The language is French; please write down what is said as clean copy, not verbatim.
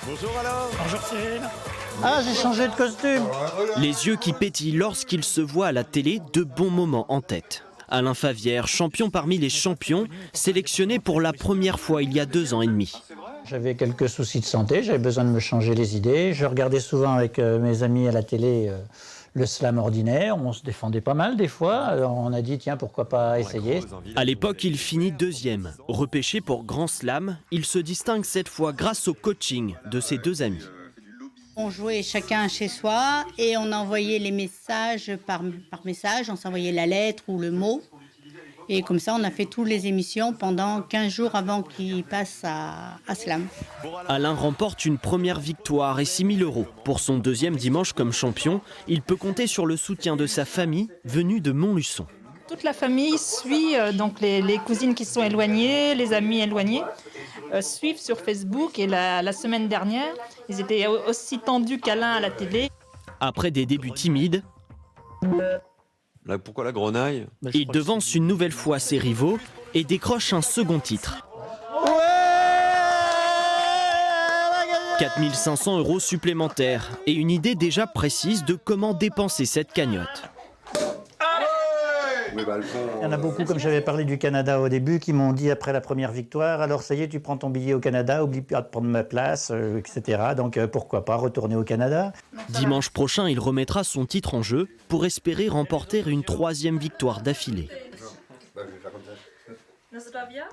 Bonjour alors. Bonjour Cyril. Ah, j'ai changé de costume. Les yeux qui pétillent lorsqu'il se voit à la télé, de bons moments en tête. Alain Favière, champion parmi les champions, sélectionné pour la première fois il y a 2 ans et demi. J'avais quelques soucis de santé, j'avais besoin de me changer les idées. Je regardais souvent avec mes amis à la télé le slam ordinaire. On se défendait pas mal des fois. Alors, on a dit, tiens, pourquoi pas essayer. À l'époque, il finit 2e. Repêché pour Grand Slam, il se distingue cette fois grâce au coaching de ses 2 amis. On jouait chacun chez soi et on envoyait les messages par message. On s'envoyait la lettre ou le mot. Et comme ça, on a fait toutes les émissions pendant 15 jours avant qu'il passe à Slam. Alain remporte une première victoire et 6 000 €. Pour son 2e dimanche comme champion, il peut compter sur le soutien de sa famille venue de Montluçon. Toute la famille suit, donc les cousines qui sont éloignées, les amis éloignés, suivent sur Facebook. Et la semaine dernière, ils étaient aussi tendus qu'Alain à la télé. Après des débuts timides, Là, pourquoi la grenaille? il devance une nouvelle fois ses rivaux et décroche un second titre. 4 500 € supplémentaires et une idée déjà précise de comment dépenser cette cagnotte. Il y en a beaucoup, comme j'avais parlé du Canada au début, qui m'ont dit après la première victoire, alors ça y est, tu prends ton billet au Canada, oublie pas de prendre ma place, etc. Donc pourquoi pas retourner au Canada. Dimanche prochain, il remettra son titre en jeu pour espérer remporter une 3e victoire d'affilée. Nazdravia.